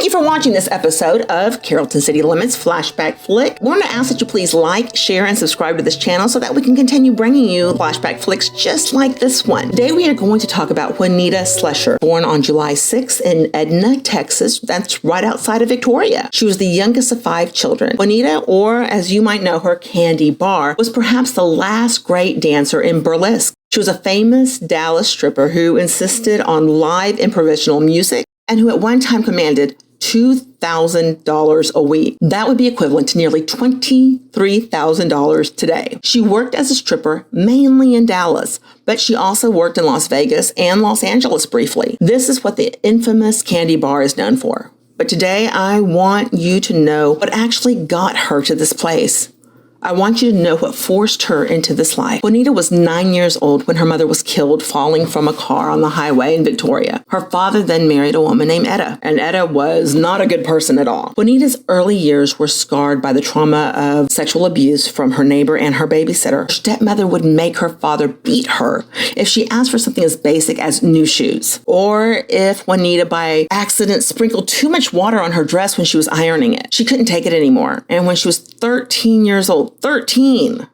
Thank you for watching this episode of Carrollton City Limits Flashback Flick. I want to ask that you please like, share, and subscribe to this channel so that we can continue bringing you flashback flicks just like this one. Today we are going to talk about Juanita Slusher, born on July 6th in Edna, Texas. That's right outside of Victoria. She was the youngest of 5 children. Juanita, or as you might know her, Candy Barr, was perhaps the last great dancer in burlesque. She was a famous Dallas stripper who insisted on live improvisational music and who at one time commanded $2,000 a week. That would be equivalent to nearly $23,000 today. She worked as a stripper mainly in Dallas, but she also worked in Las Vegas and Los Angeles briefly. This is what the infamous Candy Barr is known for. But today I want you to know what actually got her to this place. I want you to know what forced her into this life. Juanita was 9 years old when her mother was killed falling from a car on the highway in Victoria. Her father then married a woman named Etta, and Etta was not a good person at all. Juanita's early years were scarred by the trauma of sexual abuse from her neighbor and her babysitter. Her stepmother would make her father beat her if she asked for something as basic as new shoes, or if Juanita by accident sprinkled too much water on her dress when she was ironing it. She couldn't take it anymore, and when she was 13 years old, 13.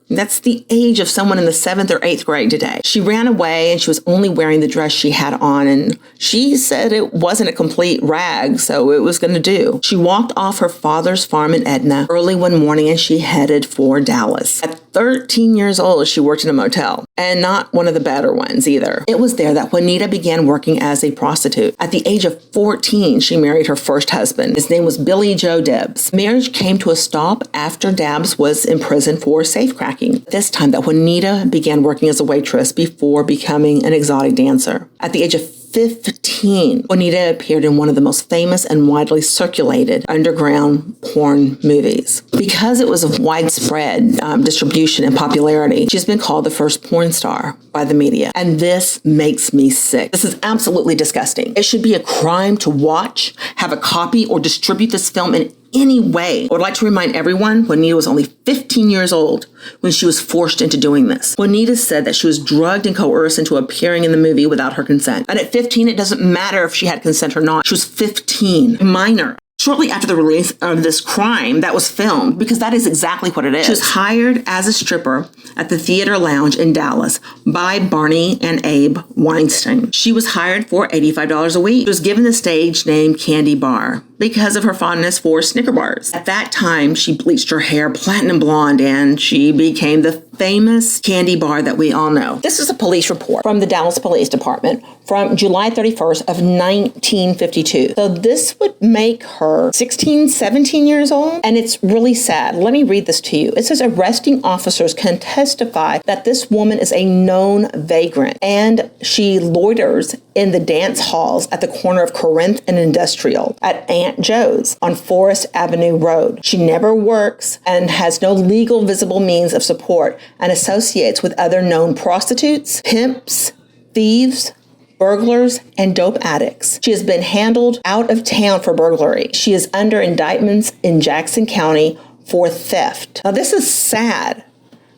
That's the age of someone in the 7th or 8th grade today. She ran away and she was only wearing the dress she had on, and she said it wasn't a complete rag, so it was going to do. She walked off her father's farm in Edna early one morning and she headed for Dallas. At 13 years old, she worked in a motel, and not one of the better ones either. It was there that Juanita began working as a prostitute. At the age of 14, she married her first husband. His name was Billy Joe Debs. Marriage came to a stop after Debs was in prison for safecracking. This time that Juanita began working as a waitress before becoming an exotic dancer. At the age of 15, Juanita appeared in one of the most famous and widely circulated underground porn movies. Because it was of widespread distribution and popularity, she's been called the first porn star by the media. And this makes me sick. This is absolutely disgusting. It should be a crime to watch, have a copy, or distribute this film in any way. I would like to remind everyone, Juanita was only 15 years old when she was forced into doing this. Juanita said that she was drugged and coerced into appearing in the movie without her consent. And at 15, it doesn't matter if she had consent or not. She was 15, a minor. Shortly after the release of this crime that was filmed, because that is exactly what it is, she was hired as a stripper at the Theater Lounge in Dallas by Barney and Abe Weinstein. She was hired for $85 a week. She was given the stage name Candy Barr because of her fondness for Snicker bars. At that time, she bleached her hair platinum blonde and she became the famous Candy Barr that we all know. This is a police report from the Dallas Police Department from July 31st of 1952. So this would make her 16, 17 years old, and it's really sad. Let me read this to you. It says arresting officers can testify that this woman is a known vagrant and she loiters in the dance halls at the corner of Corinth and Industrial at Aunt Joe's on Forest Avenue Road. She never works and has no legal visible means of support and associates with other known prostitutes, pimps, thieves, burglars, and dope addicts. She has been handled out of town for burglary. She is under indictments in Jackson County for theft. Now this is sad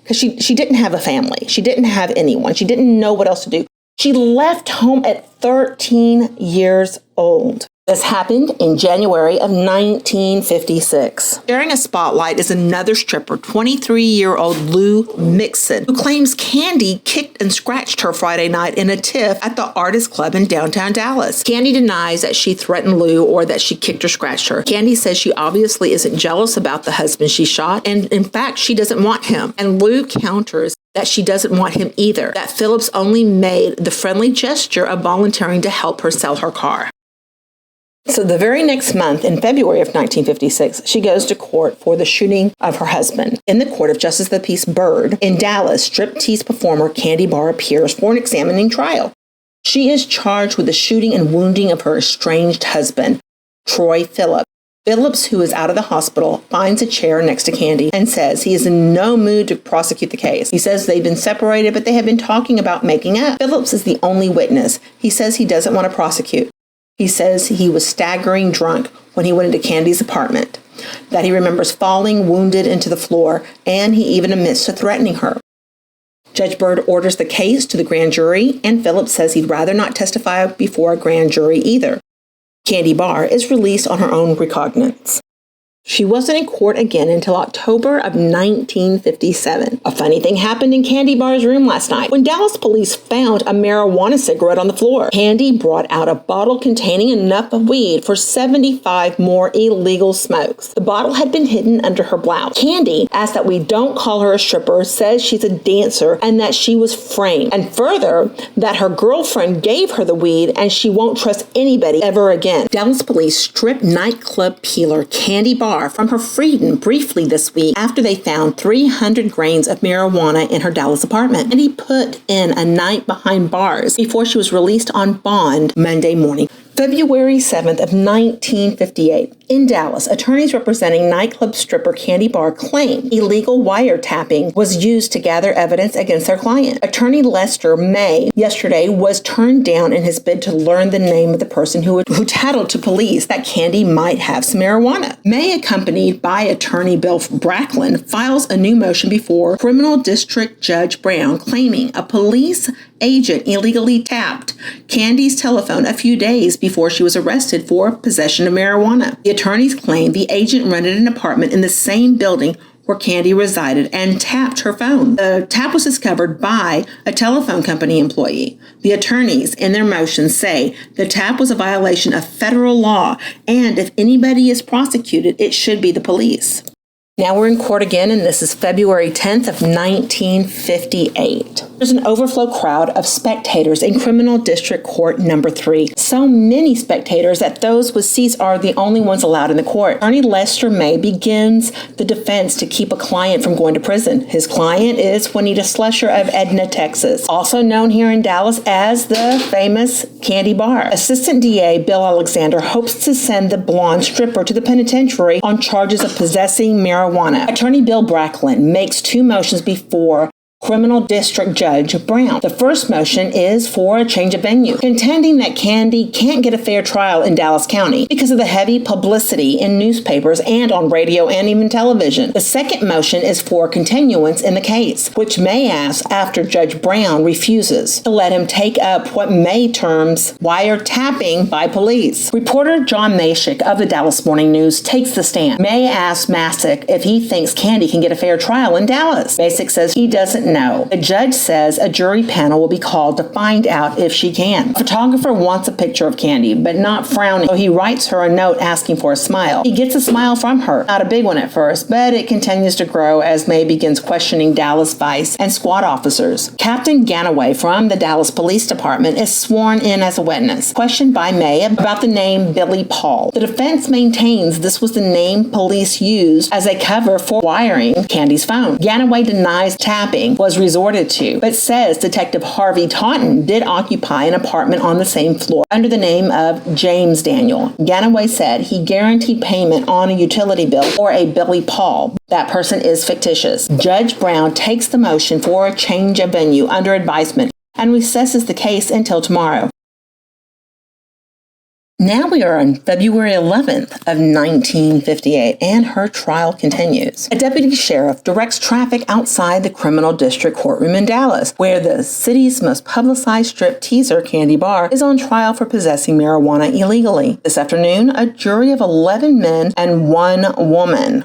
because she didn't have a family. She didn't have anyone. She didn't know what else to do. She left home at 13 years old. This happened in January of 1956. Sharing a spotlight is another stripper, 23-year-old Lou Mixon, who claims Candy kicked and scratched her Friday night in a tiff at the Artist Club in downtown Dallas. Candy denies that she threatened Lou or that she kicked or scratched her. Candy says she obviously isn't jealous about the husband she shot, and in fact, she doesn't want him. And Lou counters that she doesn't want him either, that Phillips only made the friendly gesture of volunteering to help her sell her car. So the very next month, in February of 1956, she goes to court for the shooting of her husband. In the Court of Justice of the Peace Byrd in Dallas, striptease performer Candy Barr appears for an examining trial. She is charged with the shooting and wounding of her estranged husband, Troy Phillips. Phillips, who is out of the hospital, finds a chair next to Candy and says he is in no mood to prosecute the case. He says they've been separated, but they have been talking about making up. Phillips is the only witness. He says he doesn't want to prosecute. He says he was staggering drunk when he went into Candy's apartment, that he remembers falling wounded into the floor, and he even admits to threatening her. Judge Byrd orders the case to the grand jury, and Phillips says he'd rather not testify before a grand jury either. Candy Barr is released on her own recognizance. She wasn't in court again until October of 1957. A funny thing happened in Candy Barr's room last night. When Dallas police found a marijuana cigarette on the floor, Candy brought out a bottle containing enough of weed for 75 more illegal smokes. The bottle had been hidden under her blouse. Candy asked that we don't call her a stripper, says she's a dancer, and that she was framed. And further, that her girlfriend gave her the weed and she won't trust anybody ever again. Dallas police stripped nightclub peeler Candy Barr from her freedom briefly this week after they found 300 grains of marijuana in her Dallas apartment, and he put in a night behind bars before she was released on bond Monday morning. February 7th of 1958. In Dallas, attorneys representing nightclub stripper Candy Barr claim illegal wiretapping was used to gather evidence against their client. Attorney Lester May yesterday was turned down in his bid to learn the name of the person who tattled to police that Candy might have some marijuana. May, accompanied by attorney Bill Bracklin, files a new motion before Criminal District Judge Brown claiming a police agent illegally tapped Candy's telephone a few days before she was arrested for possession of marijuana. The attorneys claim the agent rented an apartment in the same building where Candy resided and tapped her phone. The tap was discovered by a telephone company employee. The attorneys, in their motion, say the tap was a violation of federal law, and if anybody is prosecuted, it should be the police. Now we're in court again, and this is February 10th of 1958. There's an overflow crowd of spectators in Criminal District Court number 3. So many spectators that those with seats are the only ones allowed in the court. Attorney Lester May begins the defense to keep a client from going to prison. His client is Juanita Slusher of Edna, Texas, also known here in Dallas as the famous Candy Barr. Assistant DA Bill Alexander hopes to send the blonde stripper to the penitentiary on charges of possessing marijuana. Attorney Bill Bracklin makes 2 motions before Criminal District Judge Brown. The first motion is for a change of venue, contending that Candy can't get a fair trial in Dallas County because of the heavy publicity in newspapers and on radio and even television. The second motion is for continuance in the case, which May asks after Judge Brown refuses to let him take up what May terms wiretapping by police. Reporter John Masick of the Dallas Morning News takes the stand. May asks Masick if he thinks Candy can get a fair trial in Dallas. Masick says he doesn't know. The judge says a jury panel will be called to find out if she can. A photographer wants a picture of Candy, but not frowning, so he writes her a note asking for a smile. He gets a smile from her. Not a big one at first, but it continues to grow as May begins questioning Dallas Vice and squad officers. Captain Ganaway from the Dallas Police Department is sworn in as a witness, questioned by May about the name Billy Paul. The defense maintains this was the name police used as a cover for wiring Candy's phone. Ganaway denies tapping was resorted to, but says Detective Harvey Taunton did occupy an apartment on the same floor under the name of James Daniel. Ganaway said he guaranteed payment on a utility bill for a Billy Paul. That person is fictitious. Judge Brown takes the motion for a change of venue under advisement and recesses the case until tomorrow. Now we are on February 11th of 1958, and her trial continues. A deputy sheriff directs traffic outside the criminal district courtroom in Dallas, where the city's most publicized strip teaser, Candy Barr, is on trial for possessing marijuana illegally. This afternoon, a jury of 11 men and 1 woman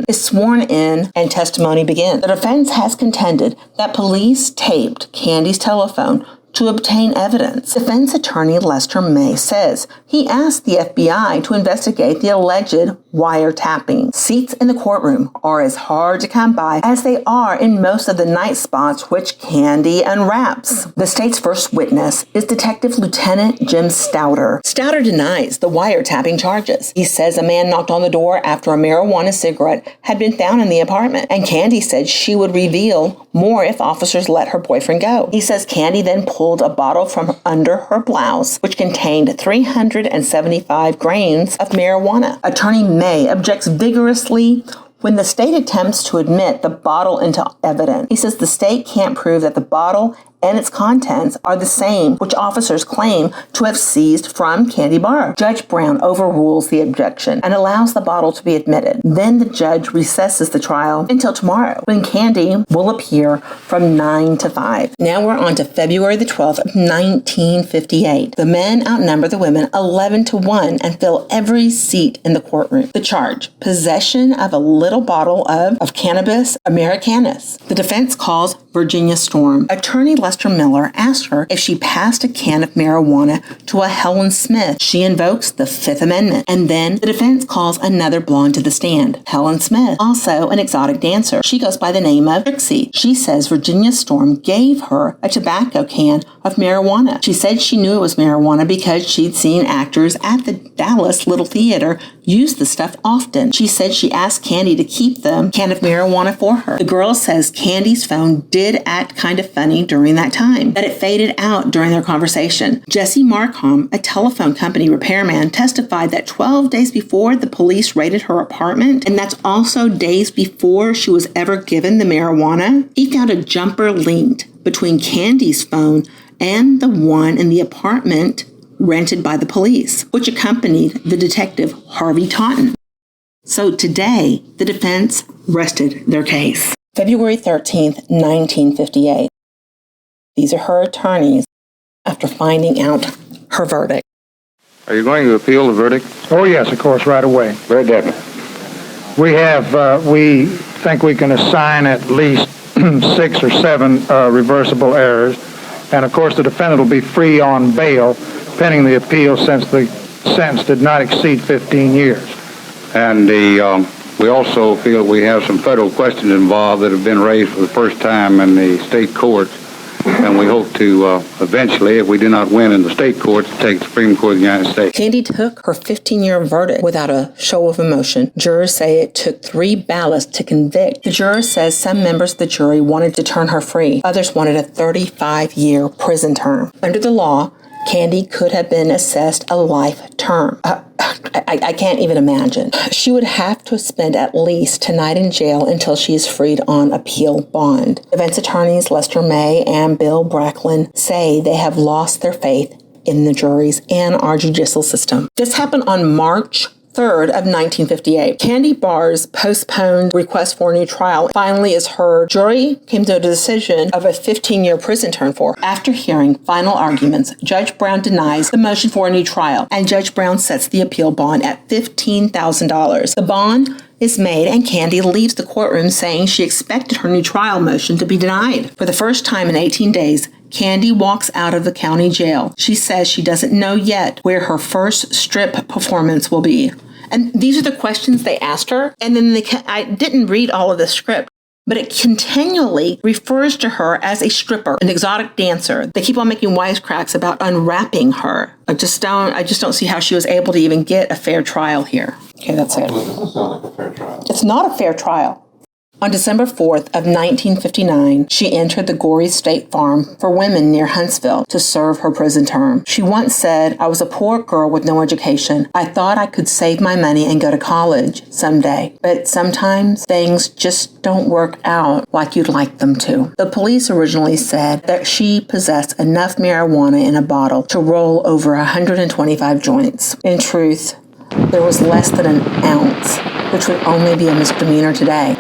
is sworn in and testimony begins. The defense has contended that police taped Candy's telephone to obtain evidence. Defense attorney Lester May says he asked the FBI to investigate the alleged wiretapping. Seats in the courtroom are as hard to come by as they are in most of the night spots which Candy unwraps. The state's first witness is Detective Lieutenant Jim Stouter. Stouter denies the wiretapping charges. He says a man knocked on the door after a marijuana cigarette had been found in the apartment, and Candy said she would reveal more if officers let her boyfriend go. He says Candy then pulled a bottle from under her blouse, which contained 375 grains of marijuana. Attorney May objects vigorously when the state attempts to admit the bottle into evidence. He says the state can't prove that the bottle and its contents are the same which officers claim to have seized from Candy Barr. Judge Brown overrules the objection and allows the bottle to be admitted. Then the judge recesses the trial until tomorrow, when Candy will appear from 9 to 5. Now we're on to February the 12th of 1958. The men outnumber the women 11 to 1 and fill every seat in the courtroom. The charge: possession of a little bottle of cannabis americanus. The defense calls Virginia Storm. Attorney Lester Miller asked her if she passed a can of marijuana to a Helen Smith. She invokes the Fifth Amendment. And then the defense calls another blonde to the stand, Helen Smith, also an exotic dancer. She goes by the name of Trixie. She says Virginia Storm gave her a tobacco can of marijuana. She said she knew it was marijuana because she'd seen actors at the Dallas Little Theater use the stuff often. She said she asked Candy to keep the can of marijuana for her. The girl says Candy's phone did act kind of funny during that time, that it faded out during their conversation. Jesse Markham, a telephone company repairman, testified that 12 days before the police raided her apartment, and that's also days before she was ever given the marijuana, he found a jumper linked between Candy's phone and the one in the apartment rented by the police, which accompanied the detective Harvey Taunton. So today, the defense rested their case. February 13th, 1958. These are her attorneys after finding out her verdict. Are you going to appeal the verdict? Oh, yes, of course, right away. Very definite. We think we can assign at least 6 or 7 reversible errors. And, of course, the defendant will be free on bail pending the appeal since the sentence did not exceed 15 years. And we also feel we have some federal questions involved that have been raised for the first time in the state courts. And we hope to eventually, if we do not win in the state courts, take the Supreme Court of the United States. Candy took her 15-year verdict without a show of emotion. Jurors say it took 3 ballots to convict. The juror says some members of the jury wanted to turn her free. Others wanted a 35-year prison term. Under the law, Candy could have been assessed a life term. I can't even imagine. She would have to spend at least tonight in jail until she is freed on appeal bond. Defense attorneys Lester May and Bill Bracklin say they have lost their faith in the juries and our judicial system. This happened on March 3rd of 1958. Candy Barr's postponed request for a new trial finally is heard. Jury came to a decision of a 15-year prison term for her. After hearing final arguments, Judge Brown denies the motion for a new trial, and Judge Brown sets the appeal bond at $15,000. The bond is made, and Candy leaves the courtroom saying she expected her new trial motion to be denied. For the first time in 18 days, Candy walks out of the county jail. She says she doesn't know yet where her first strip performance will be. And these are the questions they asked her. And then I didn't read all of the script, but it continually refers to her as a stripper, an exotic dancer. They keep on making wisecracks about unwrapping her. I just don't see how she was able to even get a fair trial here. Okay, that's it. Well, it doesn't sound like a fair trial. It's not a fair trial. On December 4th of 1959, she entered the Gorey State Farm for women near Huntsville to serve her prison term. She once said, "I was a poor girl with no education. I thought I could save my money and go to college someday. But sometimes things just don't work out like you'd like them to." The police originally said that she possessed enough marijuana in a bottle to roll over 125 joints. In truth, there was less than an ounce, which would only be a misdemeanor today.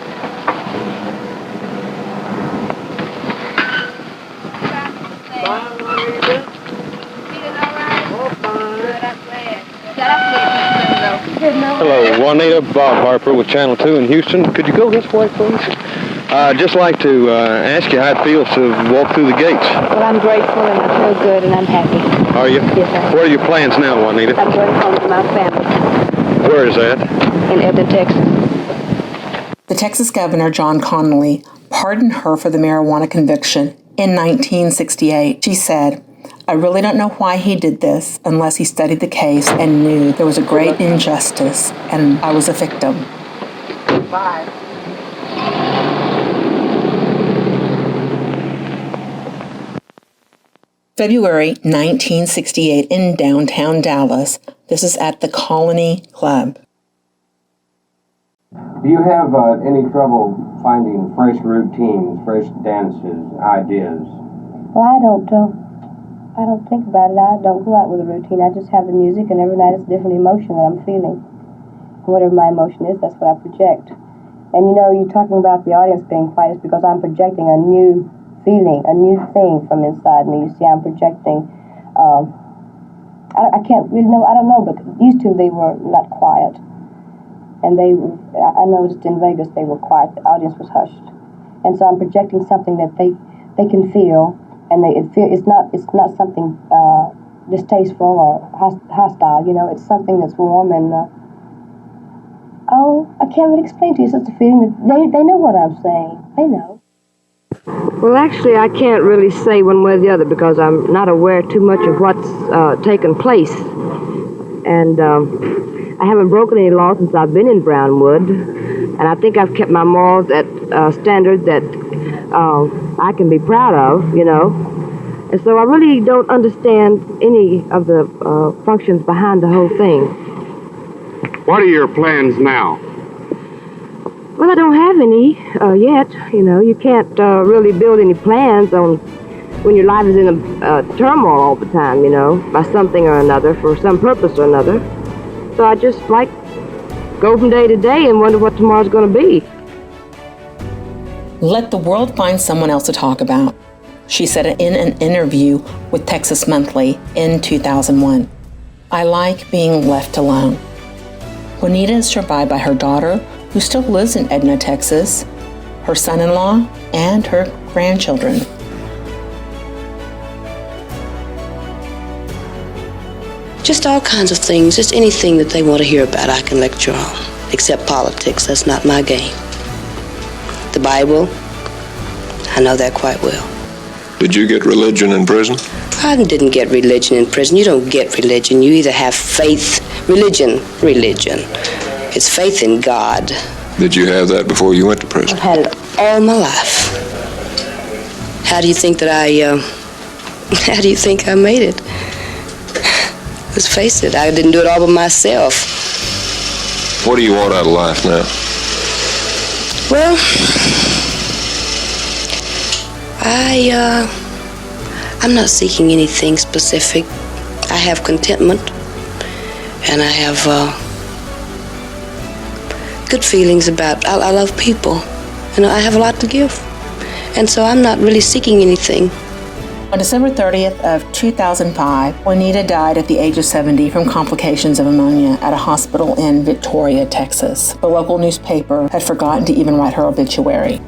Hello, Juanita, Bob Harper with Channel 2 in Houston. Could you go this way, please? I'd just like to ask you how it feels to walk through the gates. Well, I'm grateful and I feel good and I'm happy. Are you? Yes, I am. What are your plans now, Juanita? I'm going home to my family Where is that? in Edna, Texas. The Texas governor, John Connally, pardoned her for the marijuana conviction in 1968. She said, "I really don't know why he did this unless he studied the case and knew there was a great injustice and I was a victim." Bye. February 1968 in downtown Dallas. This is at the Colony Club. Do you have any trouble finding fresh routines, fresh dances, ideas? Well, I don't think about it. I don't go out with a routine. I just have the music, and every night it's a different emotion that I'm feeling. And whatever my emotion is, that's what I project. And you know, you're talking about the audience being quiet is because I'm projecting a new feeling, a new thing from inside me. You see, I'm projecting. I can't really know. I don't know, but used to they were not quiet, and I noticed in Vegas they were quiet. The audience was hushed, and so I'm projecting something that they can feel, and it's not something distasteful or hostile. You know, it's something that's warm and. I can't really explain to you. It's just a feeling that they know what I'm saying. They know. Well, actually, I can't really say one way or the other because I'm not aware too much of what's taken place. And I haven't broken any law since I've been in Brownwood. And I think I've kept my morals at a standard that I can be proud of, you know. And so I really don't understand any of the functions behind the whole thing. What are your plans now? Well, I don't have any yet. You know, you can't really build any plans on when your life is in a turmoil all the time, you know, by something or another, for some purpose or another. So I just, go from day to day and wonder what tomorrow's going to be. Let the world find someone else to talk about, she said in an interview with Texas Monthly in 2001. I like being left alone. Juanita is survived by her daughter, who still lives in Edna, Texas, her son-in-law, and her grandchildren. Just all kinds of things, just anything that they want to hear about, I can lecture on, except politics. That's not my game. The Bible, I know that quite well. Did you get religion in prison? I didn't get religion in prison. You don't get religion. You either have faith, religion. It's faith in God. Did you have that before you went to prison? I've had it all my life. How do you think that how do you think I made it? Let's face it, I didn't do it all by myself. What do you want out of life now? Well, I'm not seeking anything specific. I have contentment, and I have good feelings about, I love people, and I have a lot to give. And so I'm not really seeking anything. On December 30th of 2005, Juanita died at the age of 70 from complications of pneumonia at a hospital in Vistoria, Texas. The local newspaper had forgotten to even write her obituary.